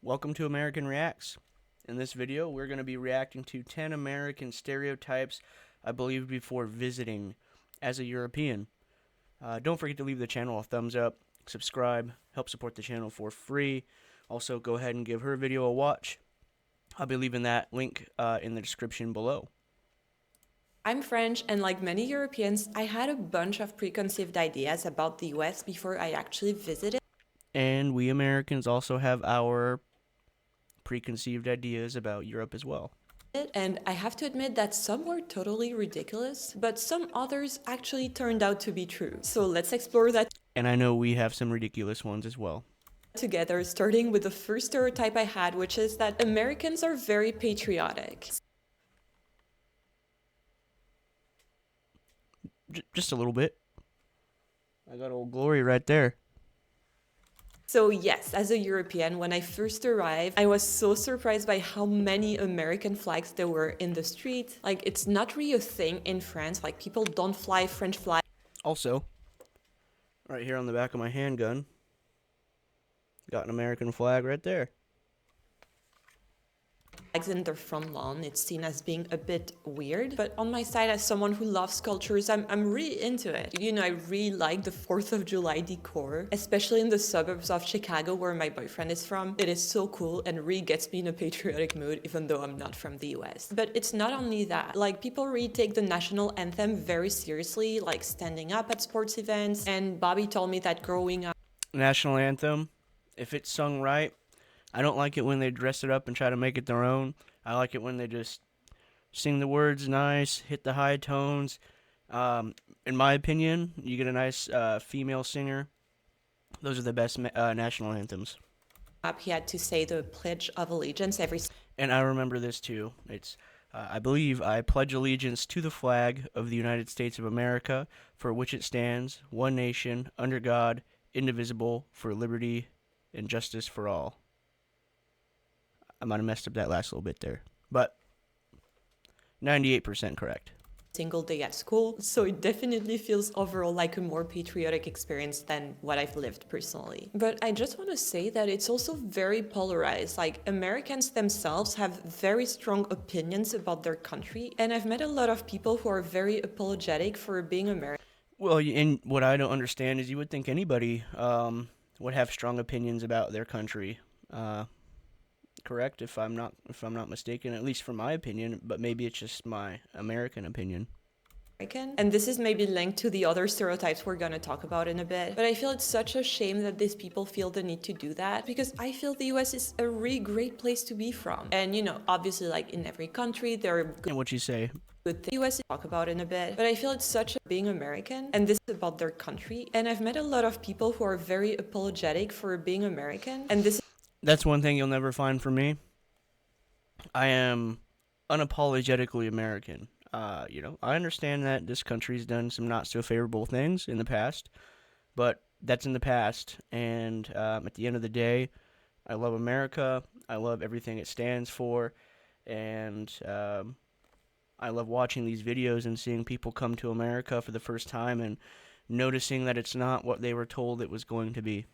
Welcome to American Reacts. In this video, we're going to be reacting to 10 American stereotypes I believed before visiting as a European. Don't forget to leave the channel a thumbs up, subscribe, help support the channel for free. Also, go ahead and give her video a watch. I'll be leaving that link in the description below. I'm French, and like many Europeans, I had a bunch of preconceived ideas about the US before I actually visited. And we Americans also have our preconceived ideas about Europe as well. And I have to admit that some were totally ridiculous, but some others actually turned out to be true. So let's explore that And I know we have some ridiculous ones as well. together, starting with the first stereotype I had, which is that Americans are very patriotic. Just a little bit. I got old Glory right there. So yes, as a European, when I first arrived, I was so surprised by how many American flags there were in the street. Like, it's not really a thing in France. Like, people don't fly French flags. Also, right here on the back of my handgun, got an American flag right there. In their front lawn, it's seen as being a bit weird, but on my side, as someone who loves cultures, I'm really into it. You know, I really like the 4th of July decor, especially in the suburbs of Chicago where my boyfriend is from. It is so cool and really gets me in a patriotic mood, even though I'm not from the US. But it's not only that. Like, people really take the national anthem very seriously, like standing up at sports events, and Bobby told me that growing up, National anthem, if it's sung right, I don't like it when they dress it up and try to make it their own. I like it when they just sing the words nice, hit the high tones. In my opinion, you get a nice female singer. Those are the best national anthems. he had to say the Pledge of Allegiance every. And I remember this too. It's, I believe, I pledge allegiance to the flag of the United States of America, for which it stands, one nation, under God, indivisible, for liberty and justice for all. I might have messed up that last little bit there, but 98% correct. Single day at school, so it definitely feels overall like a more patriotic experience than what I've lived personally. But I just want to say that it's also very polarized. Like, Americans themselves have very strong opinions about their country, and I've met a lot of people who are very apologetic for being American. Well, and what I don't understand is you would think anybody would have strong opinions about their country. Correct, if I'm not mistaken, at least from my opinion, but maybe it's just my American opinion. And this is maybe linked to the other stereotypes we're going to talk about in a bit, but I feel it's such a shame that these people feel the need to do that, because I feel the US is a really great place to be from. And you know, obviously, like in every country, there are good. And what you say? Good things the US talk about in a bit, but I feel it's such a being American, and this is about their country. And I've met a lot of people who are very apologetic for being American, and this. That's one thing you'll never find from me. I am unapologetically American. I understand that this country's done some not so favorable things in the past, but that's in the past. And at the end of the day, I love America. I love everything it stands for, and I love watching these videos and seeing people come to America for the first time and noticing that it's not what they were told it was going to be.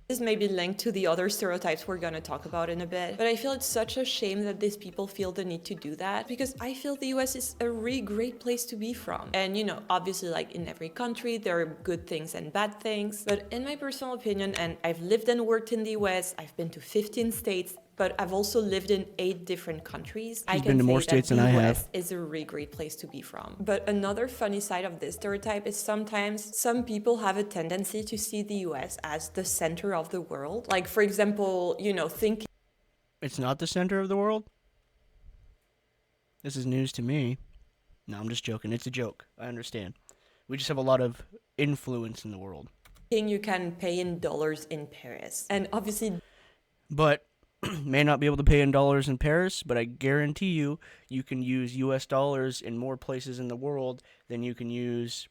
This may be linked to the other stereotypes we're going to talk about in a bit, but I feel it's such a shame that these people feel the need to do that, because I feel the US is a really great place to be from. And you know, obviously, like in every country, there are good things and bad things, but in my personal opinion, and I've lived and worked in the US, I've been to 15 states, but I've also lived in 8 different countries. She's been to more states than I have. Is a really great place to be from. But another funny side of this stereotype is sometimes some people have a tendency to see the US as the center of the world. Like, for example, you know, think It's not the center of the world? This is news to me. No, I'm just joking. It's a joke. I understand. We just have a lot of influence in the world. you can pay in dollars in Paris. And obviously, But may not be able to pay in dollars in Paris, but I guarantee you, you can use US dollars in more places in the world than you can use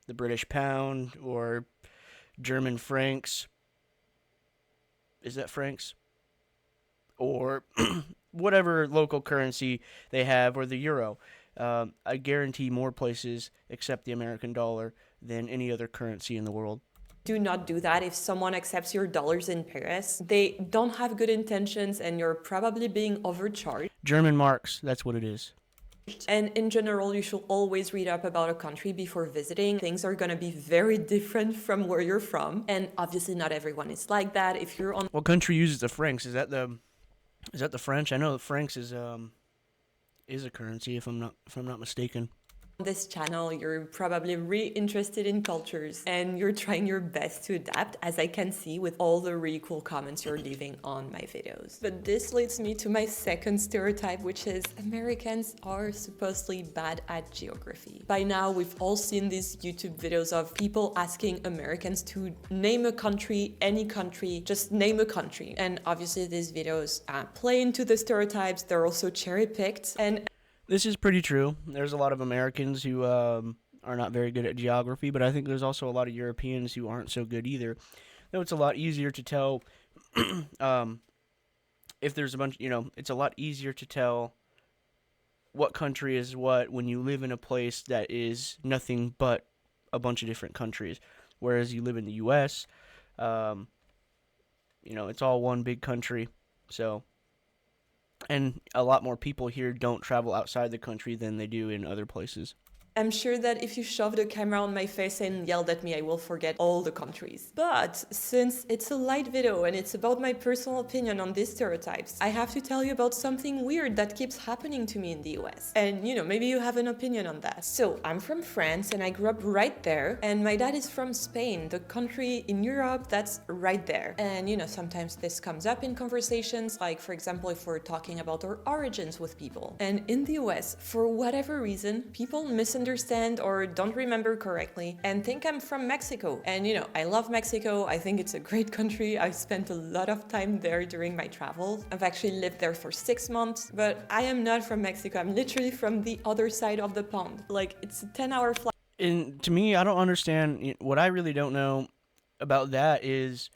the British pound or German francs. Is that francs? Or whatever local currency they have, or the euro. I guarantee more places accept the American dollar than any other currency in the world. Do not do that. If someone accepts your dollars in Paris, they don't have good intentions and you're probably being overcharged. German marks, that's what it is. And in general, you should always read up about a country before visiting. Things are going to be very different from where you're from. And obviously not everyone is like that. If you're on What country uses the francs? Is that the French? I know the francs is a currency if I'm not mistaken. this channel, you're probably really interested in cultures and you're trying your best to adapt, as I can see with all the really cool comments you're leaving on my videos. But this leads me to my second stereotype, which is Americans are supposedly bad at geography. By now, we've all seen these YouTube videos of people asking Americans to name a country, any country, just name a country. And obviously these videos play into the stereotypes. They're also cherry-picked. And This is pretty true. There's a lot of Americans who are not very good at geography, but I think there's also a lot of Europeans who aren't so good either. Though it's a lot easier to tell if there's a bunch, it's a lot easier to tell what country is what when you live in a place that is nothing but a bunch of different countries. Whereas you live in the U.S., it's all one big country. So, and a lot more people here don't travel outside the country than they do in other places. I'm sure that if you shove the camera on my face and yelled at me, I will forget all the countries. But since it's a light video and it's about my personal opinion on these stereotypes, I have to tell you about something weird that keeps happening to me in the US. And maybe you have an opinion on that. So I'm from France and I grew up right there. And my dad is from Spain, the country in Europe that's right there. And sometimes this comes up in conversations, like for example, if we're talking about our origins with people. And in the US, for whatever reason, people misunderstand or don't remember correctly and think I'm from Mexico. And I love Mexico. I think it's a great country. I spent a lot of time there during my travels. I've actually lived there for 6 months, but I am not from Mexico. I'm literally from the other side of the pond. Like, it's a 10-hour flight. And to me, I don't understand. What I really don't know about that is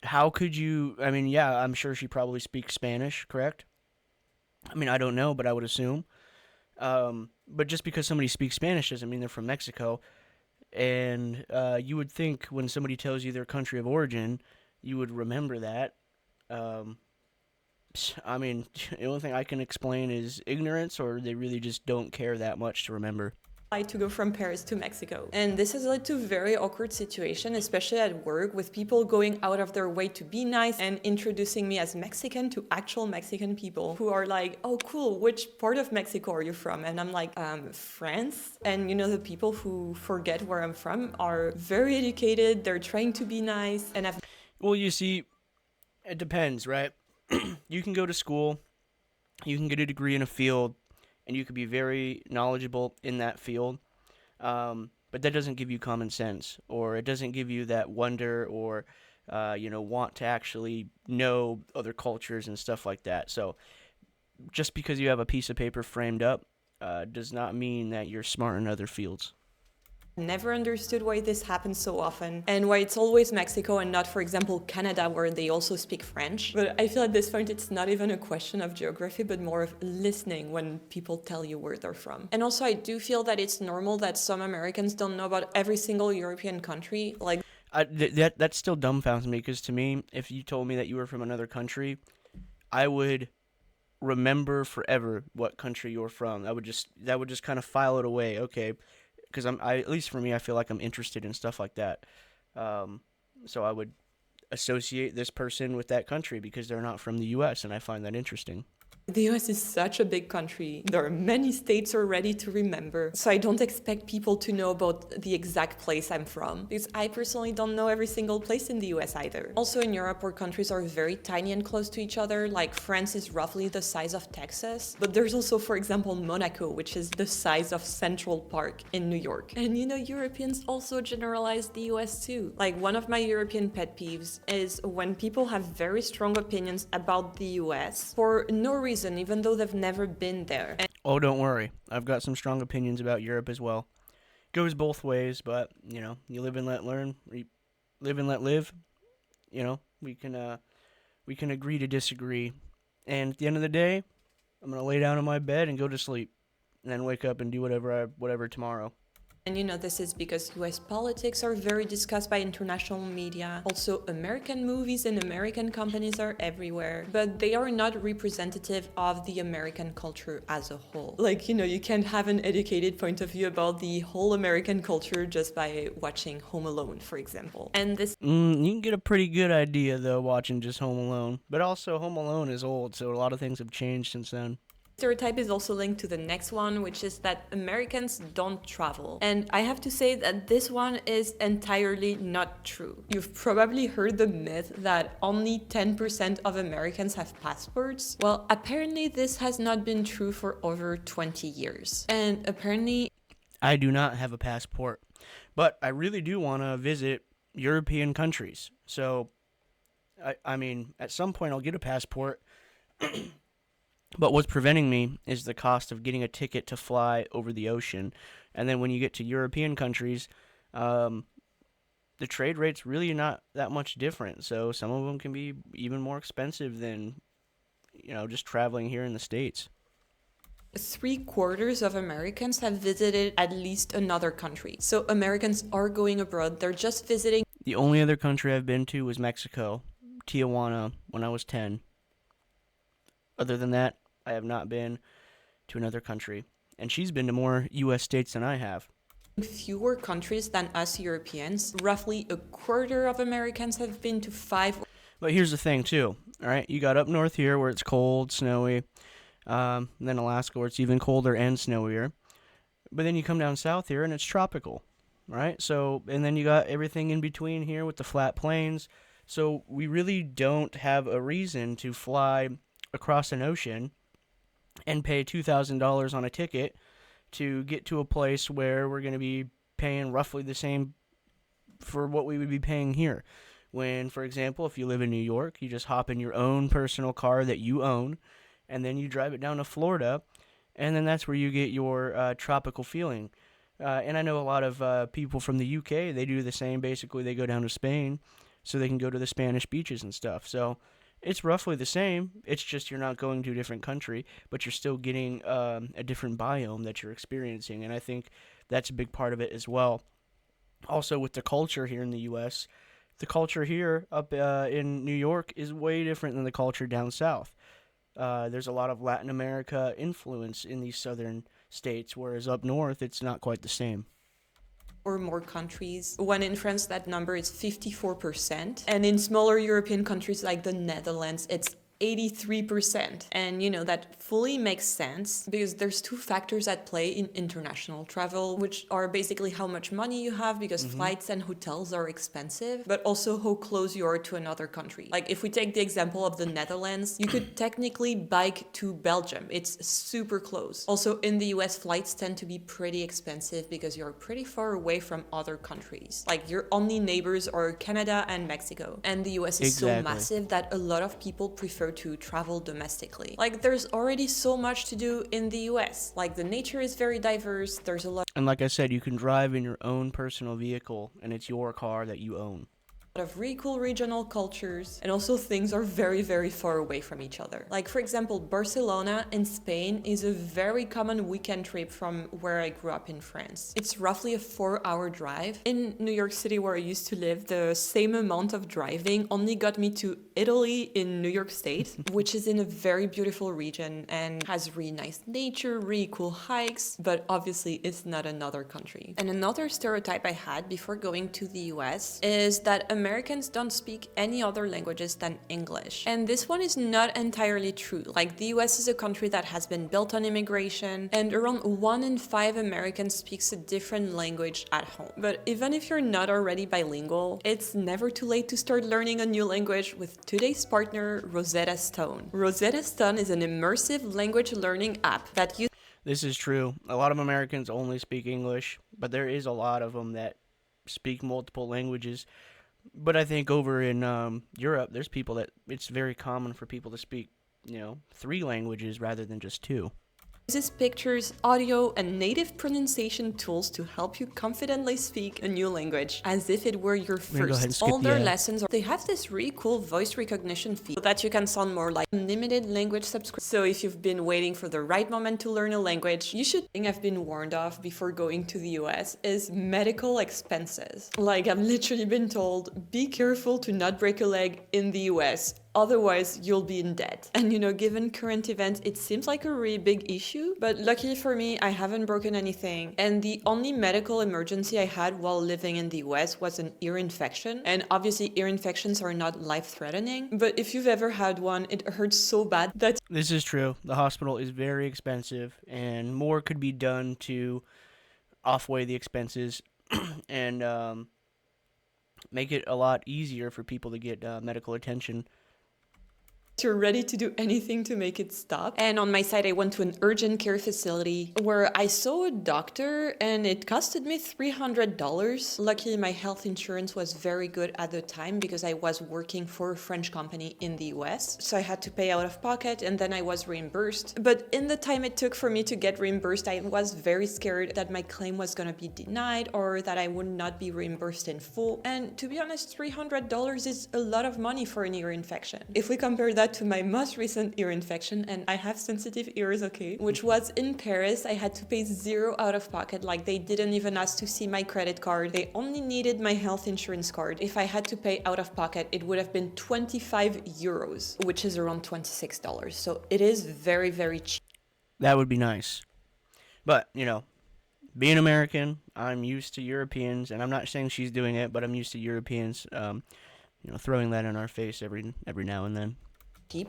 how could you, yeah, I'm sure she probably speaks Spanish, correct? I don't know, but I would assume. But just because somebody speaks Spanish doesn't mean they're from Mexico. And you would think when somebody tells you their country of origin, you would remember that. The only thing I can explain is ignorance, or they really just don't care that much to remember. To go from Paris to Mexico. And this has led to a very awkward situation, especially at work, with people going out of their way to be nice and introducing me as Mexican to actual Mexican people who are like, oh cool, which part of Mexico are you from? And I'm like, France. And the people who forget where I'm from are very educated, they're trying to be nice, and Well, you see, it depends, right? You can go to school, you can get a degree in a field, and you could be very knowledgeable in that field, but that doesn't give you common sense, or it doesn't give you that wonder, or want to actually know other cultures and stuff like that. So just because you have a piece of paper framed up does not mean that you're smart in other fields. never understood why this happens so often and why it's always Mexico and not, for example, Canada, where they also speak French. But I feel at this point it's not even a question of geography, but more of listening when people tell you where they're from. And also I do feel that it's normal that some Americans don't know about every single European country. Like that still dumbfounds me, because to me, if you told me that you were from another country, I would remember forever what country you're from. That would just kind of file it away. Okay. Because at least for me, I feel like I'm interested in stuff like that. So I would associate this person with that country because they're not from the U.S., and I find that interesting. The US is such a big country. There are many states already to remember. So I don't expect people to know about the exact place I'm from, because I personally don't know every single place in the US either. Also in Europe, where countries are very tiny and close to each other, like France is roughly the size of Texas. But there's also, for example, Monaco, which is the size of Central Park in New York. And Europeans also generalize the US too. Like, one of my European pet peeves is when people have very strong opinions about the US for no reason, even though they've never been there. Oh, don't worry. I've got some strong opinions about Europe as well. Goes both ways, but, you live and let learn. You live and let live. We can agree to disagree. And at the end of the day, I'm going to lay down in my bed and go to sleep, and then wake up and do whatever tomorrow. And this is because US politics are very discussed by international media. Also, American movies and American companies are everywhere, but they are not representative of the American culture as a whole. Like, you can't have an educated point of view about the whole American culture just by watching Home Alone, for example. And this You can get a pretty good idea though watching just Home Alone, but also Home Alone is old, so a lot of things have changed since then. stereotype is also linked to the next one, which is that Americans don't travel. And I have to say that this one is entirely not true. You've probably heard the myth that only 10% of Americans have passports. Well, apparently this has not been true for over 20 years. And apparently I do not have a passport, but I really do want to visit European countries. So, I mean, at some point I'll get a passport. But what's preventing me is the cost of getting a ticket to fly over the ocean. And then when you get to European countries, the trade rate's really not that much different. So some of them can be even more expensive than, just traveling here in the States. 3/4 of Americans have visited at least another country. So Americans are going abroad, they're just visiting. The only other country I've been to was Mexico, Tijuana, when I was 10. Other than that, I have not been to another country. And she's been to more U.S. states than I have. Fewer countries than us Europeans. Roughly 1/4 of Americans have been to 5. But here's the thing, too. All right, you got up north here where it's cold, snowy. Then Alaska where it's even colder and snowier. But then you come down south here and it's tropical, right? So, and then you got everything in between here with the flat plains. So we really don't have a reason to fly across an ocean and pay $2,000 on a ticket to get to a place where we're going to be paying roughly the same for what we would be paying here. When, for example, if you live in New York, you just hop in your own personal car that you own, and then you drive it down to Florida, and then that's where you get your tropical feeling. And I know a lot of people from the UK, they do the same. Basically, they go down to Spain so they can go to the Spanish beaches and stuff. So it's roughly the same. It's just you're not going to a different country, but you're still getting a different biome that you're experiencing. And I think that's a big part of it as well. Also, with the culture here in the U.S., the culture here up in New York is way different than the culture down south. There's a lot of Latin America influence in these southern states, whereas up north, it's not quite the same. Or more countries. When in France, that number is 54%. And in smaller European countries like the Netherlands, it's 83%. And that fully makes sense because there's two factors at play in international travel, which are basically how much money you have because flights and hotels are expensive, but also how close you are to another country. Like if we take the example of the Netherlands, you could technically bike to Belgium. It's super close. Also in the US, flights tend to be pretty expensive because you're pretty far away from other countries. Like your only neighbors are Canada and Mexico. And the US is so massive that a lot of people prefer to travel domestically. Like there's already so much to do in the US. Like the nature is very diverse. There's a lot And like I said, you can drive in your own personal vehicle, and it's your car that you own. of really cool regional cultures, and also things are very, very far away from each other. Like for example, Barcelona in Spain is a very common weekend trip from where I grew up in France. It's roughly a 4-hour drive. In New York City, where I used to live, the same amount of driving only got me to Italy in New York State, which is in a very beautiful region and has really nice nature, really cool hikes, but obviously it's not another country. And another stereotype I had before going to the US is that Americans don't speak any other languages than English. And this one is not entirely true. Like the US is a country that has been built on immigration, and around 1 in 5 Americans speaks a different language at home. But even if you're not already bilingual, it's never too late to start learning a new language with today's partner, Rosetta Stone. Rosetta Stone is an immersive language learning app that uses. This is true. A lot of Americans only speak English, but there is a lot of them that speak multiple languages. But I think over in Europe, there's people that it's very common for people to speak, 3 languages rather than just 2. Uses pictures, audio, and native pronunciation tools to help you confidently speak a new language, as if it were your We're gonna go ahead and first. skip All the their ad. lessons, they have this really cool voice recognition feature so that you can sound more like unlimited language subscription. So if you've been waiting for the right moment to learn a language, you should. Thing I've been warned of before going to the US is medical expenses. Like, I've literally been told, be careful to not break a leg in the US. Otherwise, you'll be in debt. And given current events, it seems like a really big issue. But luckily for me, I haven't broken anything. And the only medical emergency I had while living in the US was an ear infection. And obviously, ear infections are not life-threatening. But if you've ever had one, it hurts so bad that... This is true. The hospital is very expensive, and more could be done to offweigh the expenses and make it a lot easier for people to get medical attention. You're ready to do anything to make it stop. And on my side, I went to an urgent care facility where I saw a doctor and it costed me $300. Luckily, my health insurance was very good at the time because I was working for a French company in the US. So I had to pay out of pocket and then I was reimbursed. But in the time it took for me to get reimbursed, I was very scared that my claim was going to be denied or that I would not be reimbursed in full. And to be honest, $300 is a lot of money for an ear infection. If we compare that to my most recent ear infection, and I have sensitive ears, okay, which was in Paris, I had to pay $0 out of pocket. Like, they didn't even ask to see my credit card. They only needed my health insurance card. If I had to pay out of pocket, it would have been 25 euros, which is around $26. So it is very, very cheap. That would be nice. But, being American, I'm used to Europeans, and I'm not saying she's doing it, but I'm used to Europeans, throwing that in our face every now and then.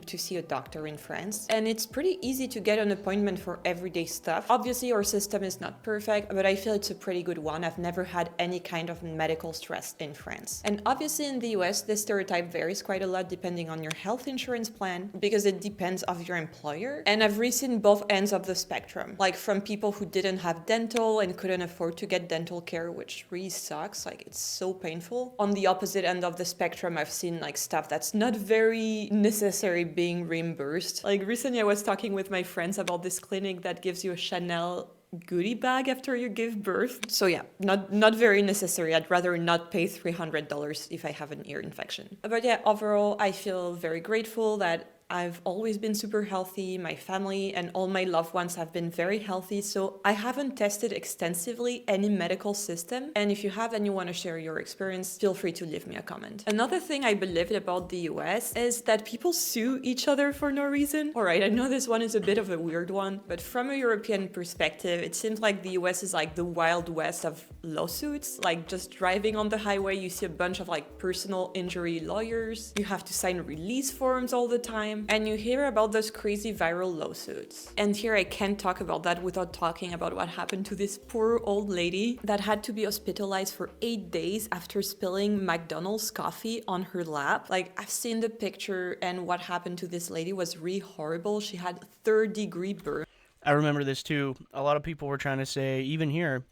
To see a doctor in France, and it's pretty easy to get an appointment for everyday stuff. Obviously, our system is not perfect, but I feel it's a pretty good one. I've never had any kind of medical stress in France. And obviously in the US, this stereotype varies quite a lot depending on your health insurance plan, because it depends of your employer. And I've really seen both ends of the spectrum, like from people who didn't have dental and couldn't afford to get dental care, which really sucks, like it's so painful. On the opposite end of the spectrum, I've seen like stuff that's not very necessary being reimbursed. Like recently I was talking with my friends about this clinic that gives you a Chanel goodie bag after you give birth. So yeah, not very necessary. I'd rather not pay $300 if I have an ear infection. But yeah, overall I feel very grateful that I've always been super healthy. My family and all my loved ones have been very healthy, so I haven't tested extensively any medical system. And if you have and you want to share your experience, feel free to leave me a comment. Another thing I believe about the US is that people sue each other for no reason. Alright, I know this one is a bit of a weird one, but from a European perspective, it seems like the US is like the Wild West of lawsuits. Like just driving on the highway, you see a bunch of like personal injury lawyers. You have to sign release forms all the time. And you hear about those crazy viral lawsuits. And here I can't talk about that without talking about what happened to this poor old lady that had to be hospitalized for 8 days after spilling McDonald's coffee on her lap. Like, I've seen the picture, and what happened to this lady was really horrible. She had third-degree burn. I remember this too. A lot of people were trying to say, even here,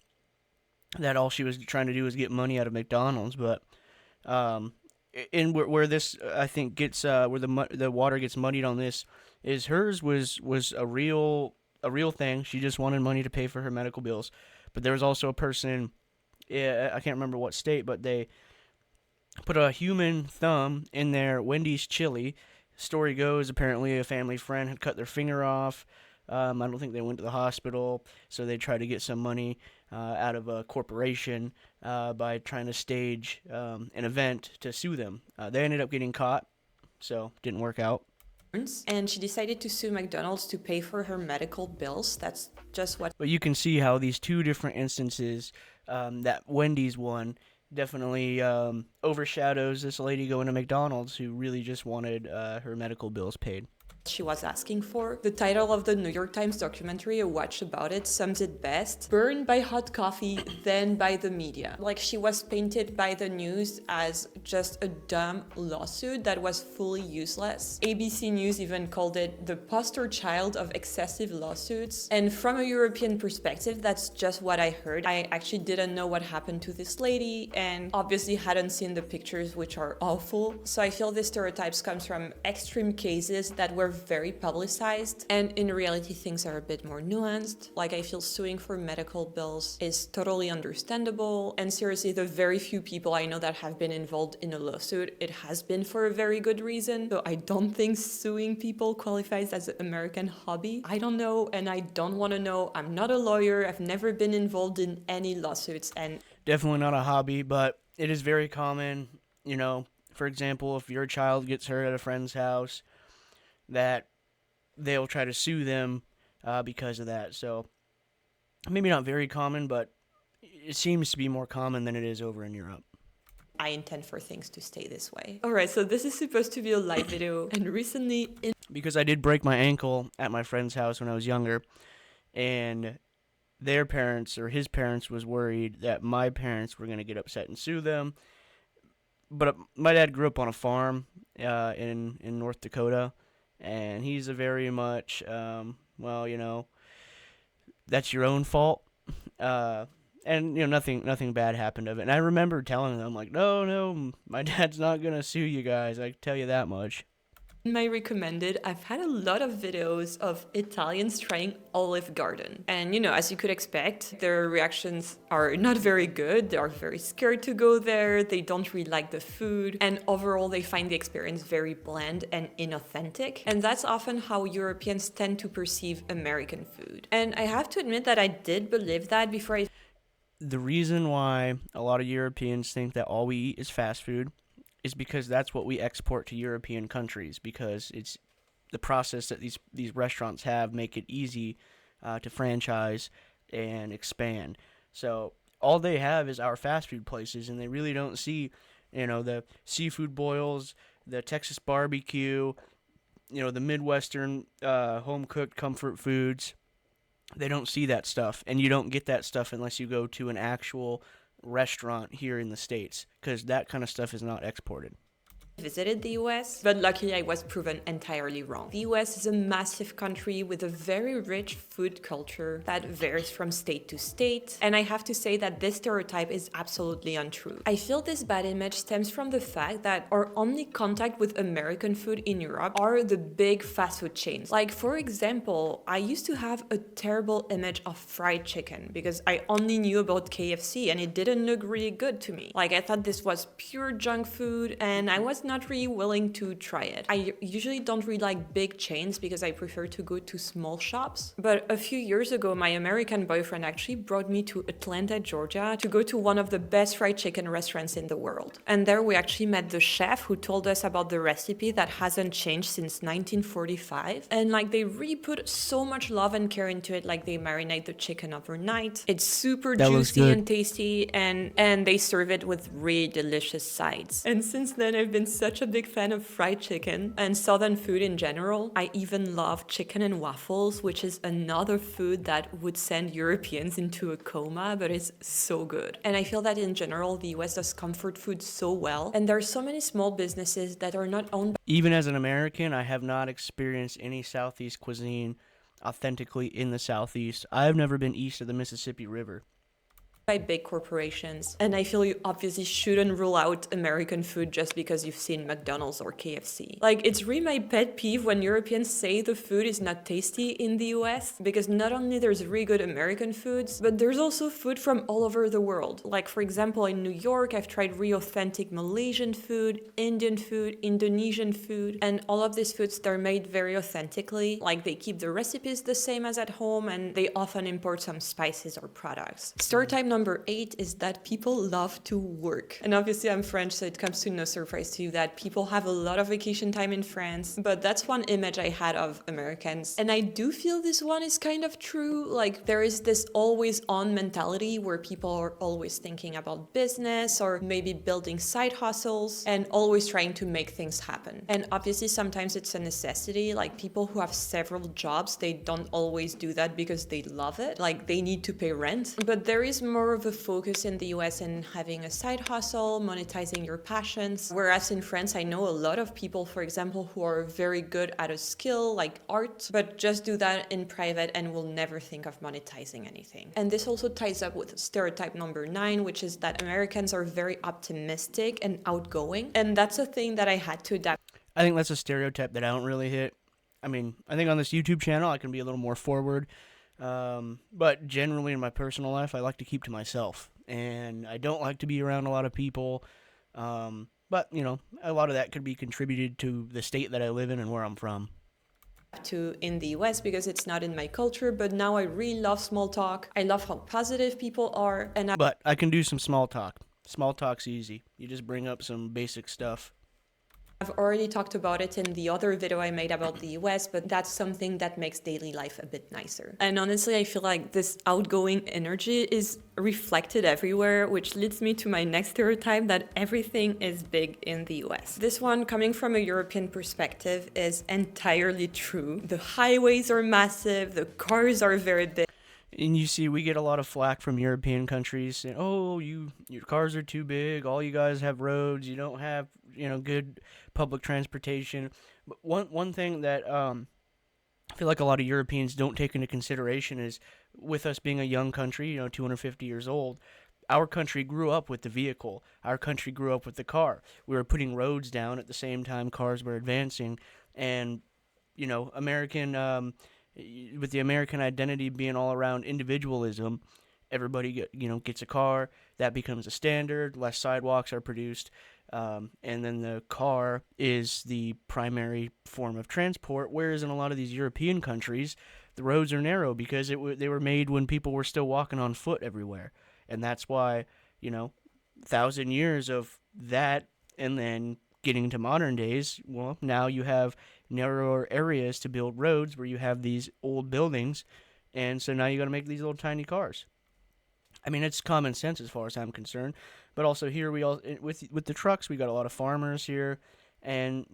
that all she was trying to do was get money out of McDonald's, but in where this I think gets where the water gets muddied on this is hers was a real thing. She just wanted money to pay for her medical bills. But there was also a person, I can't remember what state, but they put a human thumb in their Wendy's chili. Story goes, apparently a family friend had cut their finger off. I don't think they went to the hospital, so they tried to get some money out of a corporation by trying to stage an event to sue them. They ended up getting caught, so didn't work out. And she decided to sue McDonald's to pay for her medical bills. That's just what... But you can see how these two different instances, that Wendy's one, definitely overshadows this lady going to McDonald's who really just wanted her medical bills paid. She was asking for. The title of the New York Times documentary, A Watch About It, sums it best. Burned by hot coffee, then by the media. Like, she was painted by the news as just a dumb lawsuit that was fully useless. ABC News even called it the poster child of excessive lawsuits. And from a European perspective, that's just what I heard. I actually didn't know what happened to this lady, and obviously hadn't seen the pictures, which are awful. So I feel this stereotypes comes from extreme cases that were very publicized, and in reality things are a bit more nuanced. Like, I feel suing for medical bills is totally understandable, and seriously, the very few people I know that have been involved in a lawsuit, it has been for a very good reason. So I don't think suing people qualifies as an American hobby. I don't know, and I don't want to know. I'm not a lawyer. I've never been involved in any lawsuits, and Definitely not a hobby, but it is very common, for example, if your child gets hurt at a friend's house, that they'll try to sue them because of that. So maybe not very common, but it seems to be more common than it is over in Europe. I intend for things to stay this way. Alright, so this is supposed to be a live video, and recently Because I did break my ankle at my friend's house when I was younger, and their parents or his parents was worried that my parents were going to get upset and sue them. But my dad grew up on a farm in North Dakota, and he's a very much that's your own fault. And nothing bad happened of it. And I remember telling them like, no, my dad's not gonna sue you guys. I can tell you that much. in my recommended, I've had a lot of videos of Italians trying Olive Garden. And as you could expect, their reactions are not very good. They are very scared to go there. They don't really like the food. And overall, they find the experience very bland and inauthentic. And that's often how Europeans tend to perceive American food. And I have to admit that I did believe that before I The reason why a lot of Europeans think that all we eat is fast food is because that's what we export to European countries, because it's the process that these restaurants have make it easy to franchise and expand. So all they have is our fast food places, and they really don't see, the seafood boils, the Texas barbecue, the Midwestern home cooked comfort foods. They don't see that stuff, and you don't get that stuff unless you go to an actual restaurant here in the States, because that kind of stuff is not exported. visited the US, but luckily I was proven entirely wrong. The US is a massive country with a very rich food culture that varies from state to state, and I have to say that this stereotype is absolutely untrue. I feel this bad image stems from the fact that our only contact with American food in Europe are the big fast food chains. Like, for example, I used to have a terrible image of fried chicken because I only knew about KFC and it didn't look really good to me. Like, I thought this was pure junk food and I was not really willing to try it. I usually don't really like big chains because I prefer to go to small shops. But a few years ago, my American boyfriend actually brought me to Atlanta, Georgia to go to one of the best fried chicken restaurants in the world. And there we actually met the chef who told us about the recipe that hasn't changed since 1945. And like, they really put so much love and care into it. Like, they marinate the chicken overnight. It's super That looks juicy good. and tasty, and they serve it with really delicious sides. And since then, I've been such a big fan of fried chicken and southern food in general. I even love chicken and waffles, which is another food that would send Europeans into a coma, but it's so good. And I feel that in general, the US does comfort food so well. And there are so many small businesses that are not owned Even as an American, I have not experienced any Southeast cuisine authentically in the Southeast. I've never been east of the Mississippi River. by big corporations. And I feel you obviously shouldn't rule out American food just because you've seen McDonald's or KFC. Like, it's really my pet peeve when Europeans say the food is not tasty in the US, because not only there's really good American foods, but there's also food from all over the world. Like, for example, in New York, I've tried really authentic Malaysian food, Indian food, Indonesian food, and all of these foods, they're made very authentically. Like, they keep the recipes the same as at home, and they often import some spices or products. Stereotype number 8 is that people love to work. And obviously I'm French, so it comes to no surprise to you that people have a lot of vacation time in France, but that's one image I had of Americans. And I do feel this one is kind of true. Like, there is this always on mentality where people are always thinking about business or maybe building side hustles and always trying to make things happen. And obviously sometimes it's a necessity. Like, people who have several jobs, they don't always do that because they love it. Like, they need to pay rent. But there is more of a focus in the US in having a side hustle, monetizing your passions. Whereas in France, I know a lot of people, for example, who are very good at a skill like art, but just do that in private and will never think of monetizing anything. And this also ties up with stereotype number 9, which is that Americans are very optimistic and outgoing. And that's a thing that I had to adapt. I think that's a stereotype that I don't really hit. I mean, I think on this YouTube channel I can be a little more forward, but generally in my personal life I like to keep to myself, and I don't like to be around a lot of people. But a lot of that could be contributed to the state that I live in and where I'm from. To in the US because it's not in my culture, but now I really love small talk. I love how positive people are, and But I can do some small talk. Small talk's easy. You just bring up some basic stuff. I've already talked about it in the other video I made about the US, but that's something that makes daily life a bit nicer. And honestly, I feel like this outgoing energy is reflected everywhere, which leads me to my next stereotype that everything is big in the US. This one, coming from a European perspective, is entirely true. The highways are massive, the cars are very big. And you see, we get a lot of flack from European countries saying, "Oh, your cars are too big. All you guys have roads. You don't have good public transportation." But one thing that I feel like a lot of Europeans don't take into consideration is, with us being a young country, 250 years old, our country grew up with the vehicle. Our country grew up with the car. We were putting roads down at the same time cars were advancing, and American. With the American identity being all around individualism, everybody gets a car. That becomes a standard. Less sidewalks are produced, and then the car is the primary form of transport. Whereas in a lot of these European countries, the roads are narrow because they were made when people were still walking on foot everywhere, and that's why 1,000 years of that, and then getting to modern days, well, now you have narrower areas to build roads where you have these old buildings, and so now you got to make these little tiny cars. I mean, it's common sense as far as I'm concerned, but also here we all with the trucks, we got a lot of farmers here, and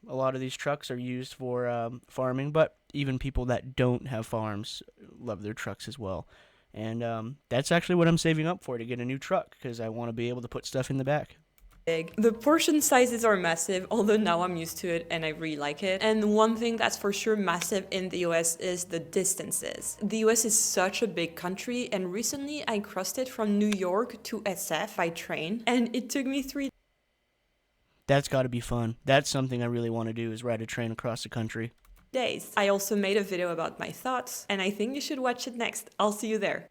a lot of these trucks are used for farming, but even people that don't have farms love their trucks as well. And that's actually what I'm saving up for, to get a new truck, because I want to be able to put stuff in the back. Big. The portion sizes are massive, although now I'm used to it and I really like it. And one thing that's for sure massive in the US is the distances. The US is such a big country, and recently I crossed it from New York to SF by train, and it took me 3 That's got to be fun. That's something I really want to do, is ride a train across the country. days. I also made a video about my thoughts, and I think you should watch it next. I'll see you there.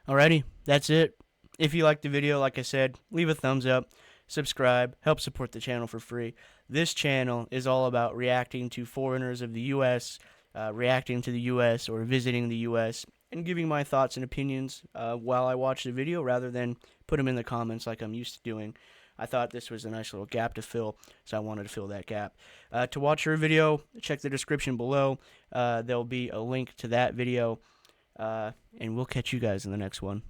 Alrighty, that's it. If you liked the video, like I said, leave a thumbs up, subscribe, help support the channel for free. This channel is all about reacting to foreigners of the U.S., reacting to the U.S. or visiting the U.S., and giving my thoughts and opinions while I watch the video, rather than put them in the comments like I'm used to doing. I thought this was a nice little gap to fill, so I wanted to fill that gap. To watch her video, check the description below. There'll be a link to that video, and we'll catch you guys in the next one.